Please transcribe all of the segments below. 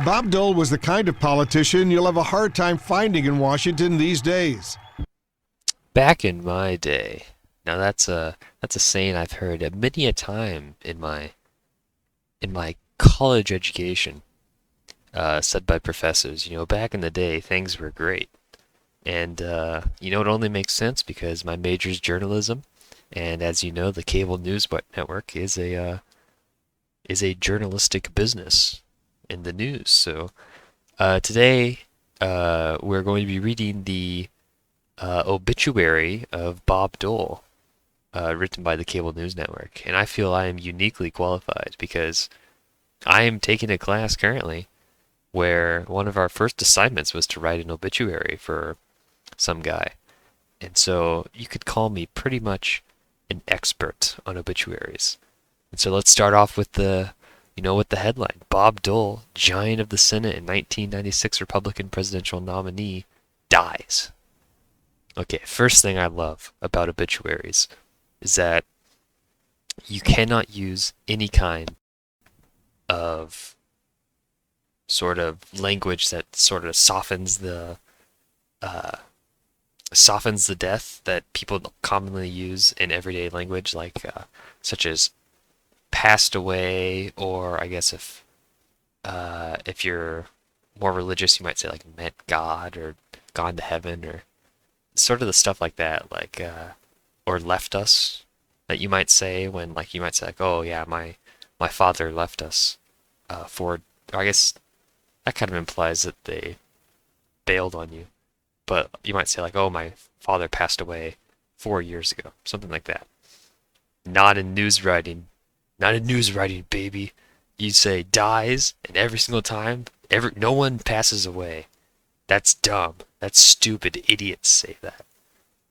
Bob Dole was the kind of politician you'll have a hard time finding in Washington these days. Back in my day. Now that's a saying I've heard many a time in my college education, said by professors. You know, back in the day, things were great, and it only makes sense because my major is journalism, and as you know, the cable news network is a journalistic business in the news. So today, we're going to be reading the obituary of Bob Dole, written by the cable news network. And I feel I am uniquely qualified because I am taking a class currently where one of our first assignments was to write an obituary for some guy. And so you could call me pretty much an expert on obituaries. And so let's start off with with the headline. Bob Dole, giant of the Senate and 1996 Republican presidential nominee, dies. Okay, first thing I love about obituaries is that you cannot use any kind of sort of language that sort of uh, softens the death that people commonly use in everyday language, like such as passed away, or I guess if you're more religious, you might say like met God or gone to heaven or sort of the stuff like that, like or left us that you might say when like you might say like, oh yeah, my father left us for, I guess that kind of implies that they bailed on you, but you might say like, oh, my father passed away 4 years ago, something like that. Not in news writing, not in news writing, baby. You say dies, and every single time, no one passes away. That's dumb. That's stupid. Idiots say that.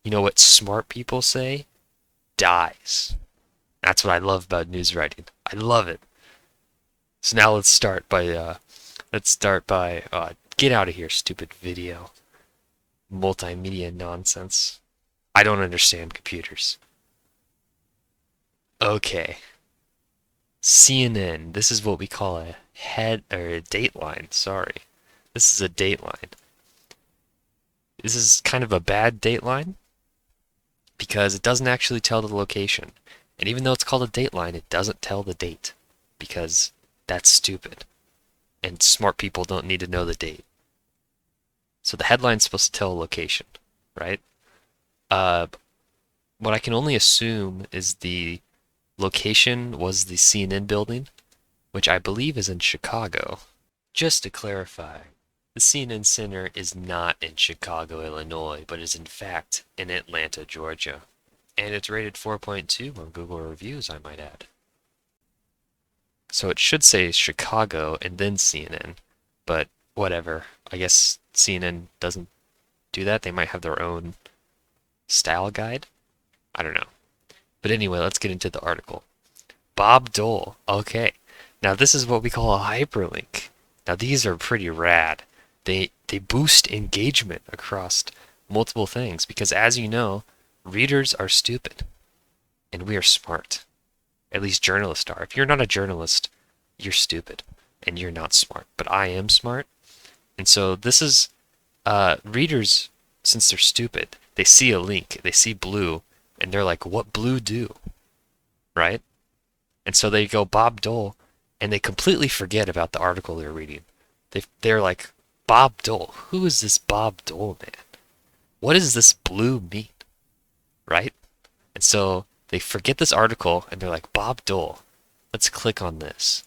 You know what smart people say? Dies. That's what I love about news writing. I love it. So now let's start by get out of here, stupid video. Multimedia nonsense. I don't understand computers. Okay. CNN. This is what we call a head or a dateline. Sorry. This is a dateline. This is kind of a bad dateline because it doesn't actually tell the location. And even though it's called a dateline, it doesn't tell the date because that's stupid. And smart people don't need to know the date. So the headline's supposed to tell a location, right? Uh, what I can only assume is the location was the CNN building, which I believe is in Chicago. Just to clarify, the CNN Center is not in Chicago, Illinois, but is in fact in Atlanta, Georgia. And it's rated 4.2 on Google reviews, I might add. So it should say Chicago and then CNN, but whatever. I guess CNN doesn't do that. They might have their own style guide. I don't know. But anyway, let's get into the article. Bob Dole. Okay. Now this is what we call a hyperlink. Now these are pretty rad. They boost engagement across multiple things because as you know, readers are stupid and we are smart. At least journalists are. If you're not a journalist, you're stupid and you're not smart. But I am smart. And so this is readers, since they're stupid, they see a link, they see blue, and they're like, what blue do? Right? And so they go Bob Dole, and they completely forget about the article they're reading. They're like, Bob Dole, who is this Bob Dole man? What does this blue mean? Right? And so they forget this article, and they're like, Bob Dole, let's click on this.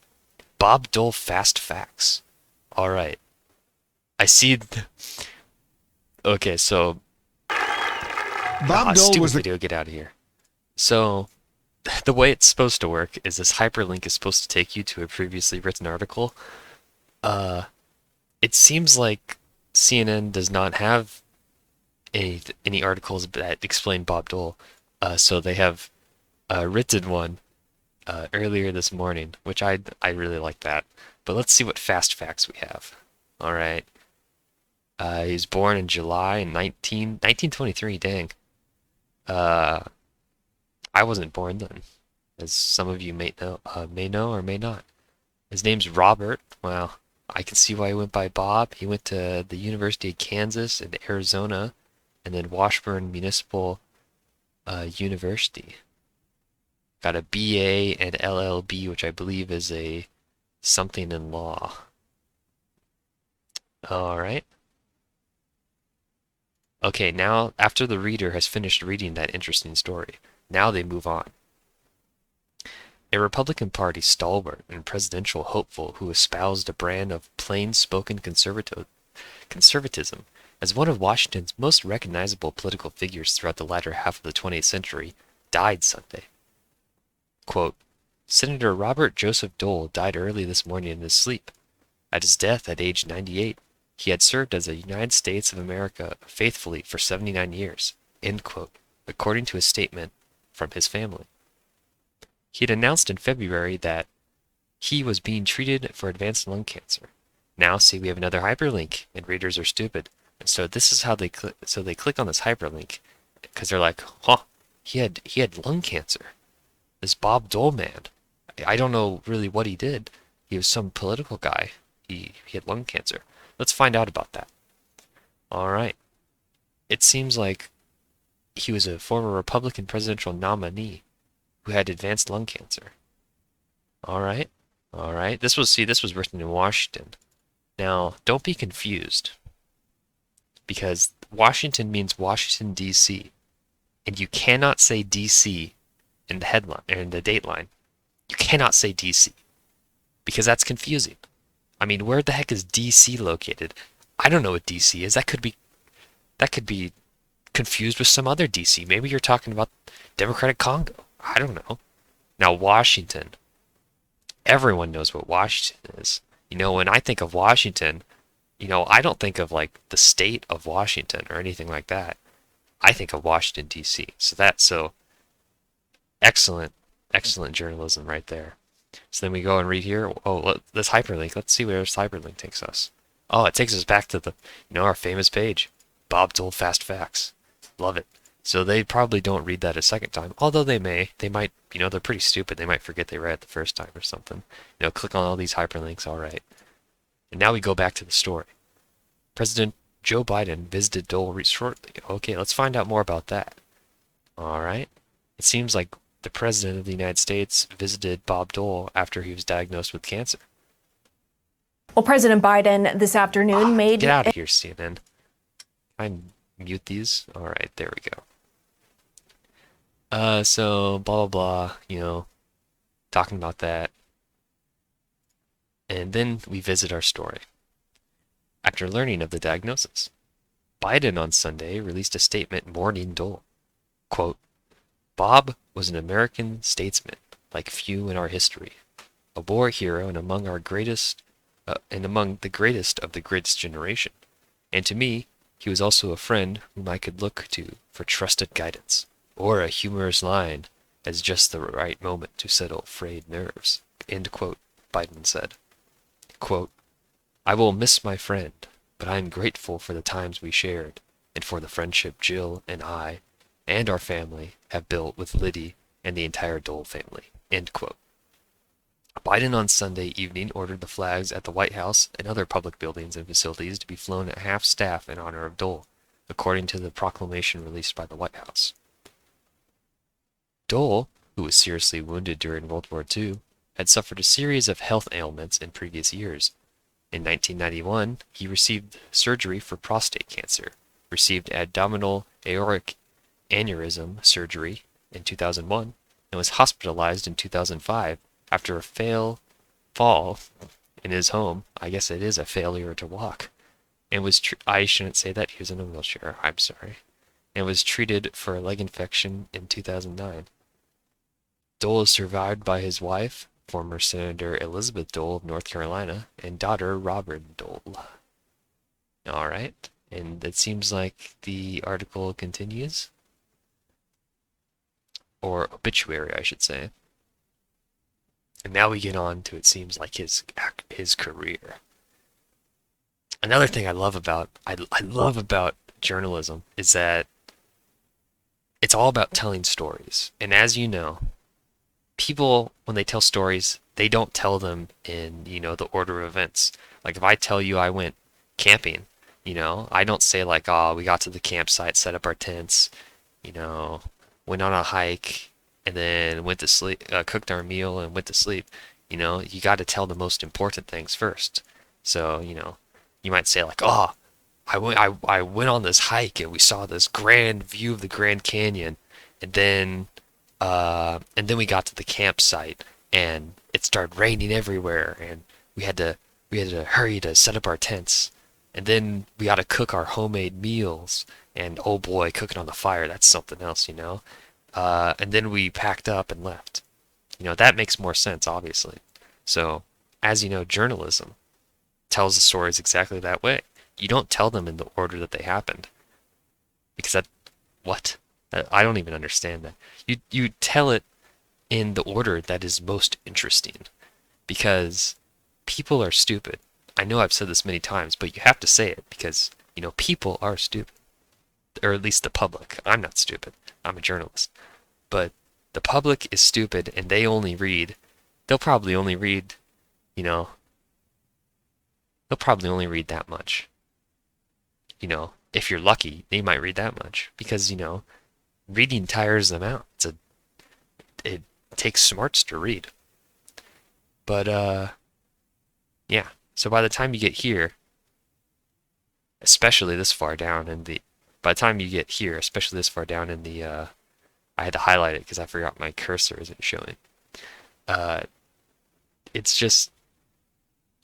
Bob Dole fast facts. All right. I see. Okay, so Bob Dole stupid was the video, get out of here. So the way it's supposed to work is this hyperlink is supposed to take you to a previously written article. Uh, it seems like CNN does not have any articles that explain Bob Dole, so they have written one earlier this morning, which I really like that. But let's see what fast facts we have. All right. He was born in July 1923. Dang. Uh, I wasn't born then, as some of you may know or may not. His name's Robert. Well, I can see why he went by Bob. He went to the University of Kansas and Arizona, and then Washburn Municipal University. Got a BA and LLB, which I believe is a something in law. All right. Okay, now after the reader has finished reading that interesting story, now they move on. A Republican Party stalwart and presidential hopeful who espoused a brand of plain-spoken conservatism as one of Washington's most recognizable political figures throughout the latter half of the 20th century, died Sunday. Quote, Senator Robert Joseph Dole died early this morning in his sleep. At his death at age 98, he had served as a United States of America faithfully for 79 years, end quote, according to a statement from his family. He had announced in February that he was being treated for advanced lung cancer. Now, see, we have another hyperlink, and readers are stupid. And so this is how they click on this hyperlink, because they're like, huh, he had lung cancer. This Bob Dole man. I don't know really what he did. He was some political guy. He had lung cancer. Let's find out about that. All right. It seems like he was a former Republican presidential nominee who had advanced lung cancer. All right. All right. This was written in Washington. Now, don't be confused, because Washington means Washington, D.C., and you cannot say D.C. in the headline or in the dateline. You cannot say D.C. because that's confusing. I mean, where the heck is D.C. located? I don't know what D.C. is. That could be confused with some other D.C. Maybe you're talking about Democratic Congo. I don't know. Now, Washington. Everyone knows what Washington is. You know, when I think of Washington, you know, I don't think of like the state of Washington or anything like that. I think of Washington, D.C. So excellent journalism right there. So then we go and read here. Oh, this hyperlink. Let's see where this hyperlink takes us. Oh, it takes us back to our famous page. Bob Dole Fast Facts. Love it. So they probably don't read that a second time, although they might, they're pretty stupid. They might forget they read it the first time or something. Click on all these hyperlinks, all right. And now we go back to the story. President Joe Biden visited Dole shortly. Okay, let's find out more about that. All right. It seems like the President of the United States visited Bob Dole after he was diagnosed with cancer. Well, President Biden this afternoon made... Get out of here, CNN. I mute these. All right, there we go. So blah blah blah, talking about that. And then we visit our story. After learning of the diagnosis, Biden on Sunday released a statement mourning Dole. Quote, Bob was an American statesman like few in our history, a war hero and among the greatest of the greatest generation. And to me, he was also a friend whom I could look to for trusted guidance, or a humorous line as just the right moment to settle frayed nerves, end quote, Biden said. Quote, I will miss my friend, but I am grateful for the times we shared, and for the friendship Jill and I, and our family, have built with Liddy and the entire Dole family, end quote. Biden on Sunday evening ordered the flags at the White House and other public buildings and facilities to be flown at half-staff in honor of Dole, according to the proclamation released by the White House. Dole, who was seriously wounded during World War II, had suffered a series of health ailments in previous years. In 1991, he received surgery for prostate cancer, received abdominal aortic aneurysm surgery in 2001, and was hospitalized in 2005 after a fall in his home. I guess it is a failure to walk. And I shouldn't say that, he was in a wheelchair, I'm sorry. And was treated for a leg infection in 2009. Dole is survived by his wife, former Senator Elizabeth Dole of North Carolina, and daughter Robin Dole. All right, and it seems like the article continues. Or obituary, I should say. And now we get on to, it seems like, his career. Another thing I love about journalism is that it's all about telling stories. And as you know, people, when they tell stories, they don't tell them in, the order of events. Like if I tell you I went camping, I don't say like, oh, we got to the campsite, set up our tents, you know, went on a hike, and then went to sleep, cooked our meal and went to sleep. You got to tell the most important things first. So, you might say like, oh, I went on this hike and we saw this grand view of the Grand Canyon, and then we got to the campsite and it started raining everywhere, and we had to hurry to set up our tents, and then we got to cook our homemade meals, and oh boy, cooking on the fire, that's something else. And then we packed up and left. That makes more sense, obviously. So, as you know, journalism tells the stories exactly that way. You don't tell them in the order that they happened, because what? I don't even understand that. You tell it in the order that is most interesting, because people are stupid. I know I've said this many times, but you have to say it because, people are stupid. Or at least the public. I'm not stupid. I'm a journalist. But the public is stupid, and they'll probably only read, you know, they'll probably only read that much. If you're lucky, they might read that much because, reading tires them out. It takes smarts to read. But yeah. So by the time you get here, especially this far down in the by the time you get here, especially this far down in the I had to highlight it because I forgot my cursor isn't showing. Uh it's just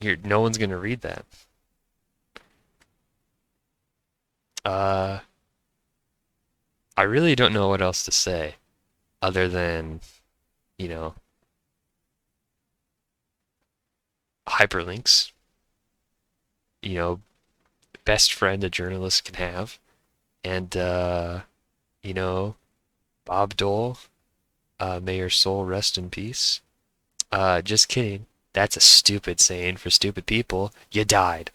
no one's gonna read that. I really don't know what else to say other than, you know, hyperlinks, you know, best friend a journalist can have. And, you know, Bob Dole, may your soul rest in peace. Just kidding. That's a stupid saying for stupid people. You died.